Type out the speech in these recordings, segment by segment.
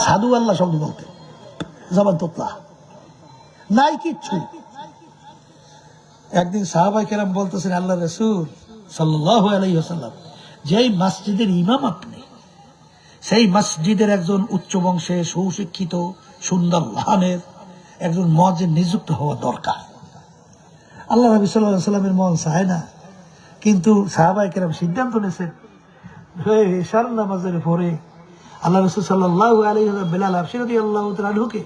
সাধু আল্লাহ শব্দ বলতে জবান তোতলা নাই কিচ্ছু। একদিন সাহাবায়ে কেরাম বলতেছেন, আল্লাহ রাসূল সাল্লাল্লাহু আলাইহি ওয়াসাল্লাম, যেই মসজিদের ইমাম আপনি, সেই মসজিদের একজন উচ্চ বংশে সুশিক্ষিত সুন্দর লানের একজন মুয়াজ্জিন নিযুক্ত হওয়া দরকার। আল্লাহ নবী সাল্লাল্লাহু আলাইহি ওয়াসাল্লামের মন চায় না, কিন্তু সাহাবায়ে কেরাম সিদ্ধান্ত নিয়েছেন এশার নামাজের পরে আল্লাহ রাসূল সাল্লাল্লাহু আলাইহি ওয়াসাল্লাম বেলাল হাবশী রাদিয়াল্লাহু তাআলা আনহুকে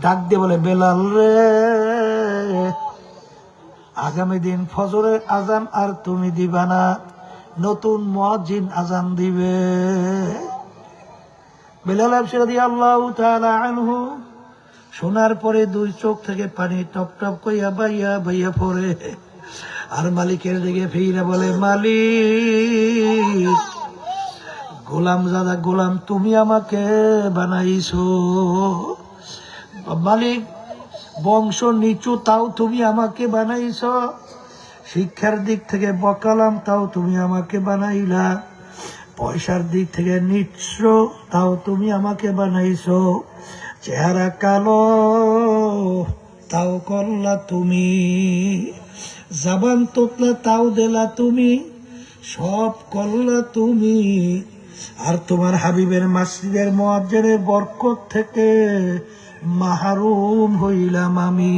ডাক দিয়ে বলে, বেলাল রে, আগামী দিন ফজরের আজান আর তুমি দিবা না, নতুন মুয়াজ্জিন আজান দিবে। বেলাল হাবশী রাদিয়াল্লাহু তাআলা আনহু শোনার পরে দুই চোখ থেকে পানি টপ টপ কইয়া বাইয়া বাইয়া পড়ে, আর মালিকের দিকে ফিরে বলে, মালিক, গোলাম দাদা গোলাম তুমি আমাকে বানাইছো, মালিক বংশ নিচু তাও তুমি আমাকে বানাইছো, শিক্ষার দিক থেকে বকালাম তাও তুমি আমাকে বানাইলা, পয়সার দিক থেকে নিঃস্ব তাও তুমি আমাকে বানাইছো, চেহারা কালো তাও করলা তুমি, জবান তোতলা তাও দিলা তুমি, সব করলা তুমি, আর তোমার হাবিবের মসজিদের মুয়াজ্জিনের বরকত থেকে মাহরুম হইলাম আমি।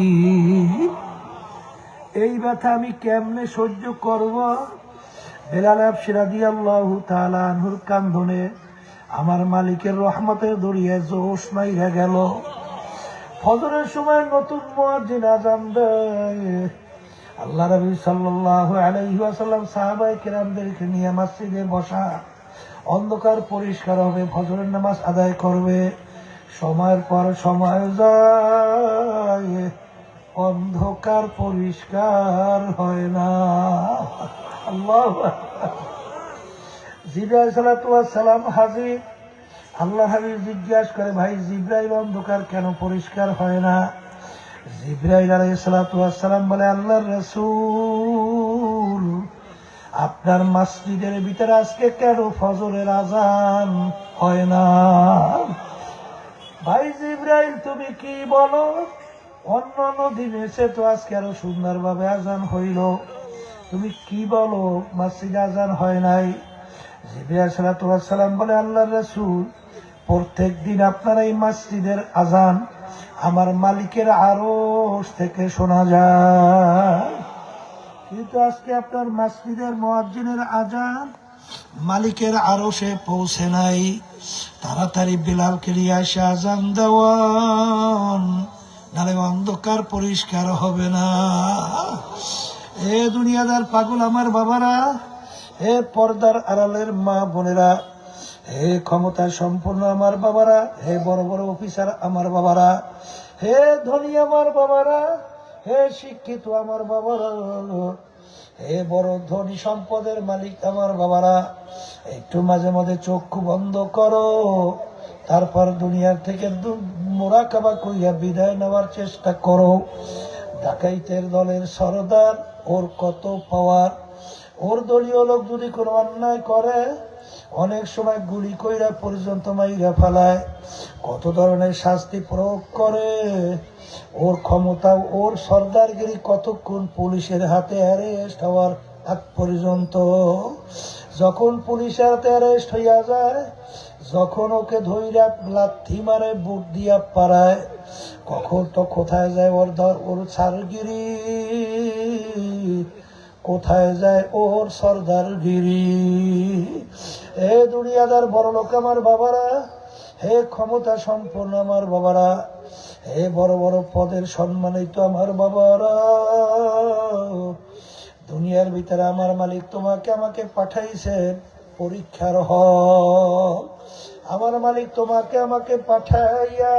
এই ব্যথা আমি কেমনে সহ্য করব? বেলাল হাবশী রাদিয়াল্লাহু তাআলা আনহুর কান্দনে আমার মালিকের রহমতের দরিয়ায় জোশ মাইরা গেল। ফজরের সময় নতুন মুয়াজ্জিন আযান দেয়। আল্লাহ নবী সাল্লাল্লাহু আলাইহি ওয়াসাল্লাম সাহাবায়ে কেরামদেরকে নিয়ে মসজিদে বসা, অন্ধকার পরিষ্কার হবে, ফজরের নামাজ আদায় করবে। সময়ের পর সময় যায়, অন্ধকার পরিষ্কার হয় না। আল্লাহু আকবার। জিবরাইল সালাতু ওয়াস সালাম হাজির। আল্লাহ হাবিব জিজ্ঞাসা করে, ভাই জিবরাইল, অন্ধকার কেন পরিষ্কার হয় না? জিবরাইল আলাইহিস সালাতু ওয়াস সালাম বলে, আল্লাহর রাসূল, আপনার মসজিদের ভিতরে আজকে কেন ফজরের আজান হয় না? ভাই জিবরাইল, তুমি কি বলো? অন্যান্য দিন এসে তো আজকে আরো সুন্দরভাবে আজান হইল, তুমি কি বলো মসজিদে আজান হয় নাই? জিবরাইল সালাতু ওয়াস সালাম বলে, আল্লাহর রাসূল, প্রত্যেক দিন আপনার এই মসজিদের আজান আমার মালিকের আরশ থেকে শোনা যায়, কিন্তু আজকে আপনার মসজিদের মুয়াজ্জিনের আজান মালিকের আরশে পৌঁছে নাই। তাড়াতাড়ি বেলালকে নিয়ে এসে আজান দেওয়ান, নাহলে অন্ধকার পরিষ্কার হবে না। এ দুনিয়াদার পাগল আমার বাবারা, হে পর্দার আড়ালের মা বোনেরা, হে ক্ষমতা সম্পন্ন আমার বাবারা, হে বড় বড় অফিসার আমার বাবারা, হে ধনী আমার বাবারা, হে শিক্ষিত আমার বাবারা, হে বড় ধনী সম্পদের মালিক আমার বাবারা, একটু মাঝে মাঝে চক্ষু বন্ধ করো, তারপর দুনিয়ার থেকে মুরাকাবা করিয়া বিদায় নেওয়ার চেষ্টা করো। ডাকাইতের দলের সরদার, ওর কত পাওয়ার, ওর দলীয় লোক যদি কোনো অন্যায় করে অনেক সময় গুলি কইরা পর্যন্ত মাইরা ফেলায়, কত ধরনের শাস্তি প্রয়োগ করে। ওর ক্ষমতা, ওর সর্দারগিরি কতক্ষণ পুলিশের হাতে অ্যারেস্ট হওয়ার আগ পর্যন্ত। যখন পুলিশের হাতে অ্যারেস্ট হইয়া যায়, যখন ওকে ধইরা লাথি মারে, বুট দিয়া পাড়ায়, কখন তো কোথায় যায় ওর ছারগিরি, কোথায় যায় ওর সর্দারগিরি। হে দুনিয়াদার বড় লোক আমার বাবারা, হে ক্ষমতা সম্পন্ন আমার বাবারা, হে বড় বড় পদের সম্মানিত আমার বাবারা, দুনিয়ার ভিতরে আমার মালিক তোমাকে আমাকে পাঠাইছেন পরীক্ষার হল। আমার মালিক তোমাকে আমাকে পাঠাইয়া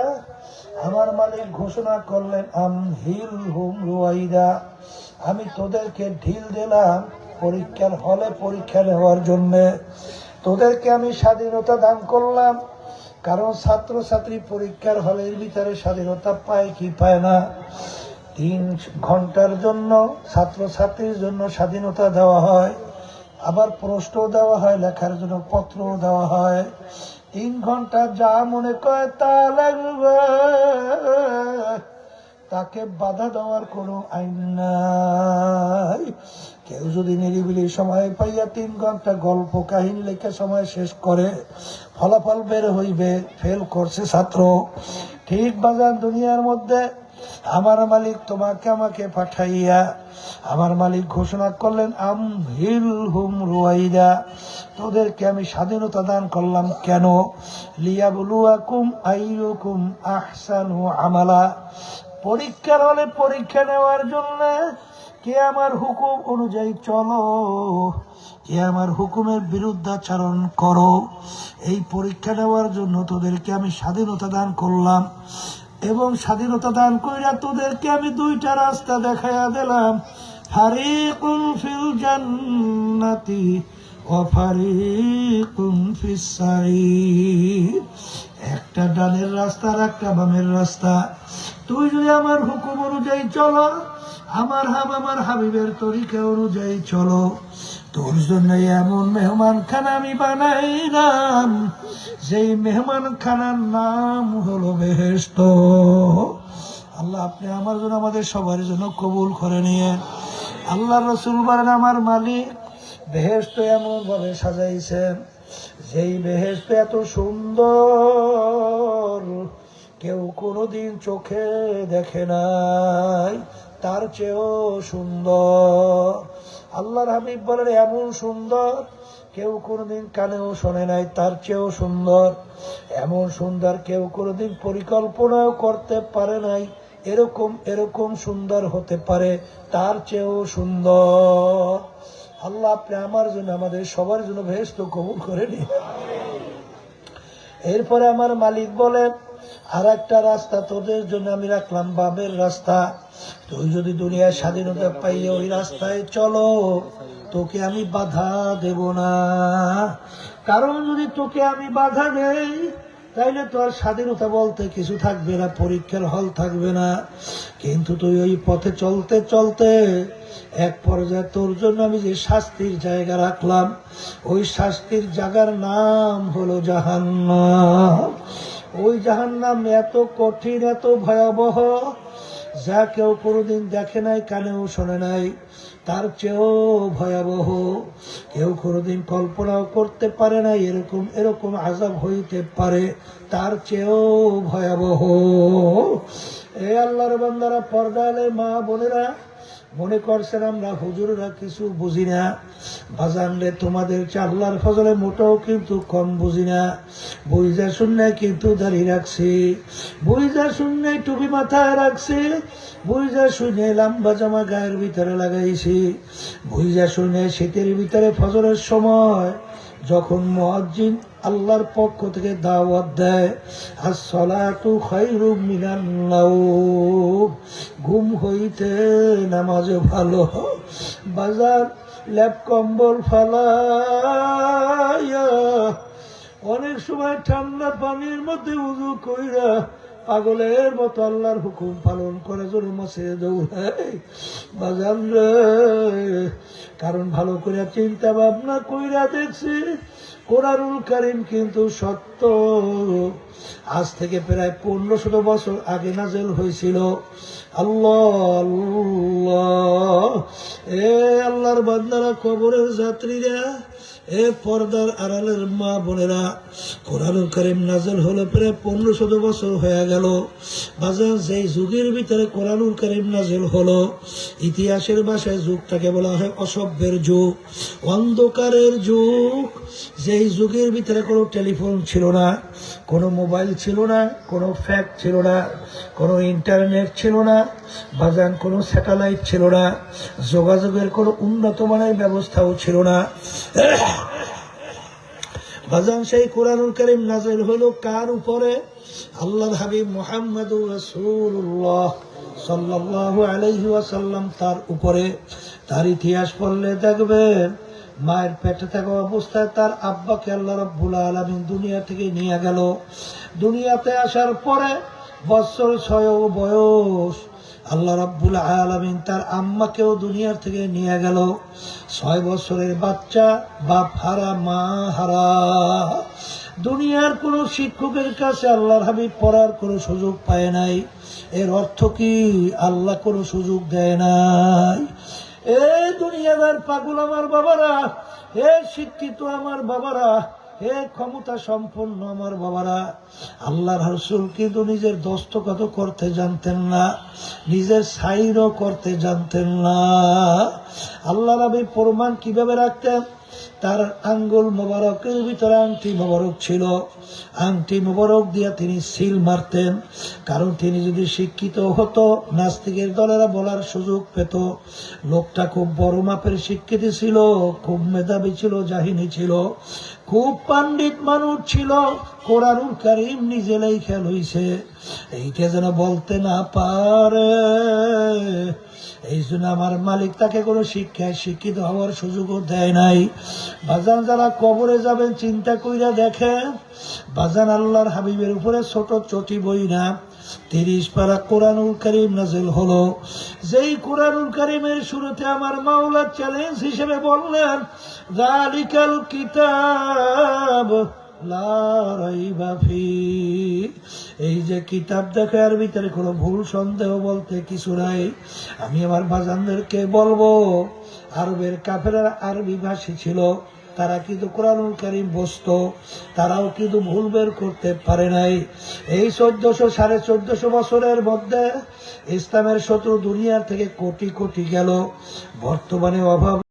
আমার মালিক ঘোষণা করলেন, আমহিল হুম রুয়াইদা, আমি তোদেরকে ঢিল দিলাম পরীক্ষার হলে পরীক্ষা নেওয়ার জন্য। তোদেরকে আমি স্বাধীনতা দান করলাম, কারণ ছাত্রছাত্রী পরীক্ষার হলের ভিতরে স্বাধীনতা পায় কি পায় না। 3 ঘন্টার জন্য ছাত্রছাত্রীর জন্য স্বাধীনতা দেওয়া হয়, আবার প্রশ্ন দেওয়া হয়, লেখার জন্য পত্র দেওয়া হয়। 3 ঘন্টা যা মনে করে তা লাগবে, তাকে বাধা দেওয়ার কোনো আইন নাই। কেউ যদি নিরিবিলি সময় পাইয়া 3 ঘন্টা গল্প কাহিনী লেখা সময় শেষ করে, ফলাফল বের হইবে ফেল করছে ছাত্র। ঠিক বাজান দুনিয়ার মধ্যে আমার মালিক তোমাকে আমাকে পাঠাইয়া আমার মালিক ঘোষণা করলেন আমহিলহুম রুয়াইদা, তোদেরকে আমি স্বাধীনতা দান করলাম কেন? লিয়াবলুয়াকুম আইয়ুকুম আহসানু আমালা, পরীক্ষার হলে পরীক্ষা নেওয়ার জন্য। কে আমার হুকুম অনুযায়ী চলো, কে আমার হুকুমের বিরুদ্ধাচরণ করো, এই পরীক্ষা নেওয়ার জন্য তোদেরকে আমি স্বাধীনতা দান করলাম। এবং স্বাধীনতা দান কইরা তোদেরকে আমি 2টা রাস্তা দেখাইয়া দিলাম, ফারিকুন ফিল জান্নাতি ওয়া ফারিকুন ফিস সাঈর, একটা ডানের রাস্তা আর একটা বামের রাস্তা। তুই যদি আমার হুকুম অনুযায়ী চলো, আমার হাবিবের তরিকা অনুযায়ী চলো, তোর জন্য এমন মেহমান খানা আমি বানাইলাম, যেই মেহমান খানার নাম হলো বেহেশত। আল্লাহ আপনি আমার জন্য আমাদের সবার জন্য কবুল করে নিয়েন। আল্লাহ রসুল বলেন আমার মালিক বেহেশত এমন ভাবে সাজাইছেন, যেই বেহেশত এত সুন্দর কেউ কোনোদিন চোখে দেখে নাই, তার চেয়েও সুন্দর। আল্লাহর হাবিব বলেন এমন সুন্দর কেউ কোনোদিন কানেও শোনে নাই, তার চেয়েও সুন্দর। এমন সুন্দর কেউ কোনোদিন পরিকল্পনাও করতে পারে নাই, এরকম এরকম সুন্দর হতে পারে, তার চেয়েও সুন্দর। আল্লাহ আপনি আমার জন্য আমাদের সবার জন্য বেহেশত কবুল করে নিন। এরপরে আমার মালিক বলেন আর একটা রাস্তা তোদের জন্য আমি রাখলাম বামের রাস্তা। তুই যদি দুনিয়ার স্বাধীনতা পাইয়ে ওই রাস্তায় চলো, তোকে আমি বাধা দেব না। কারণ যদি তোকে আমি বাধা দেই, তাইলে তো আর স্বাধীনতা বলতে কিছু থাকবে না, পরীক্ষার হল থাকবে না। কিন্তু তুই ওই পথে চলতে চলতে এক পর্যায়ে তোর জন্য আমি যে শাস্তির জায়গা রাখলাম, ওই শাস্তির জায়গার নাম হলো জাহান্নাম। ওই জাহান্নাম এত কঠিন, এত ভয়াবহ, যা কেউ কোনোদিন দেখে নাই, কানেও শোনে নাই, তার চেয়েও ভয়াবহ। কেউ কোনোদিন কল্পনাও করতে পারে না এরকম এরকম আযাব হইতে পারে, তার চেয়েও ভয়াবহ। এ আল্লাহর বান্দারা, পর্দালে মা বোনেরা, মনে করছেন আমরা হুজুররা কিছু বুঝি না। বাজানলে তোমাদের আল্লাহর ফজলে মোটেও কিন্তু কম বুঝি না। বুঝা শুনে কিন্তু দাঁড়িয়ে রাখছি, বুঝা শুনে টুপি মাথায় রাখছি, বুঝা শুনে লম্বা জামা গায়ের ভিতরে লাগাইছি, বুঝা শুনে শীতের ভিতরে ফজরের সময় যখন মুয়াজ্জিন আল্লাহর পক্ষ থেকে দাওয়াত দেয়, আসসালাতু খায়রুম মিনান নাওম, ঘুম হইতে নামাজ ভালো। বাজার ল্যাপ কম্বল ফালাইয়া অনেক সময় ঠান্ডা পানির মধ্যে উযু কইরা পাগলের মতো আল্লাহর হুকুম পালন করে জোরে মাসে দৌড়ায় বাজান রে। কারণ ভালো করে চিন্তা ভাবনা কইরা দেখছি কোরআনুল কারীম কিন্তু সত্য। আজ থেকে প্রায় 1500 বছর আগে নাযিল হয়েছিল। আল্লাহ আল্লাহ, এ আল্লাহর বান্দারা, কবরের যাত্রীরা, এ পর্দার আড়ালের মা বোনেরা, কোরআনুল কারীম নাযিল হলো প্রায় 1500 বছর হয়ে গেল। বাজার যেই যুগের ভিতরে কোরআনুল কারীম নাযিল হলো, ইতিহাসের ভাষায় যুগটাকে বলা হয় অসভ্যের যুগ, অন্ধকারের যুগ। যেই যুগের ভিতরে কোনো টেলিফোন ছিল না, কোনো মোবাইল ছিল না, কোনো ফ্যাক্স ছিল না, কোনো ইন্টারনেট ছিল না, বাজান কোনো স্যাটেলাইট ছিল না, যোগাযোগের কোনো উন্নত মানের ব্যবস্থাও ছিল না। বাজান সেই কোরআনুল কারীম নাযিল হলো কার উপরে? আল্লাহর হাবিব মুহাম্মদুর রাসূলুল্লাহ সাল্লাল্লাহু আলাইহি ওয়াসাল্লাম তার উপরে। তার ইতিহাস পড়লে দেখবেন, মায়ের পেটে থাকা অবস্থায় তার আব্বাকে আল্লাহ রাব্বুল আলামিন দুনিয়া থেকে নিয়ে গেল। দুনিয়াতে আসার পরে বছর 6 বয়স, আল্লাহ রাব্বুল আলামিন তার আম্মাকেও দুনিয়ার থেকে নিয়ে গেল। 6 বছরের বাচ্চা, বাপ হারা, মা হারা। দুনিয়ার কোন শিক্ষকের কাছে আল্লাহর হাবিব পড়ার কোনো সুযোগ পায় নাই। এর অর্থ কি? আল্লাহ কোনো সুযোগ দেয় নাই। এ দুনিয়াদার পাগল আমার বাবারা, এ শিক্ষিত আমার বাবারা, হে ক্ষমতা সম্পন্ন আমার বাবারা, আল্লাহর রাসূল কিন্তু নিজের দস্তখত করতে জানতেন না, নিজের সাইনও করতে জানতেন না। আল্লাহ নবী প্রমাণ কিভাবে রাখতেন? তার আঙ্গুল মোবারকের ভিতরে আংটি মোবারক ছিল, আংটি মোবারক দিয়া তিনি সিল মারতেন। কারণ তিনি যদি শিক্ষিত হতো, নাস্তিকের দলেরা বলার সুযোগ পেত লোকটা খুব বড় মাপের শিক্ষিত ছিল, খুব মেধাবী ছিল, জাহিনী ছিল, খুব পণ্ডিত মানুষ ছিল, কোরআনুল কারীম নিজে লেখা লইছে, এইটা যেন বলতে না পারে। এই জন্য আমার মালিক তাকে কোনো শিক্ষায় শিক্ষিত হওয়ার সুযোগও দেয় নাই। বাজান যারা কবরে যাবেন চিন্তা কইরা দেখেন, বাজান আল্লাহর হাবিবের উপরে ছোট চটি বই না 30 পারা কোরআনুল কারীম নাযিল হলো। যেই কোরআনুল কারীমের শুরুতে আমার মাওলা চ্যালেঞ্জ হিসেবে বললেন, যালিকাল কিতাব লা রাইবা ফি, এই যে কিতাব দেখে এর ভিতরে কোনো ভুল সন্দেহ বলতে কিছু নাই। আমি আমার বাজানদেরকে বলবো, আরবের কাফেররা আরবি ভাষী ছিল, তারা কিন্তু কোরআনুল কারীম বুঝতো, তারাও কিন্তু ভুল বের করতে পারে নাই। এই 1400-1450 বছরের মধ্যে ইসলামের শত্রু দুনিয়ার থেকে কোটি কোটি গেল, বর্তমানে অভাব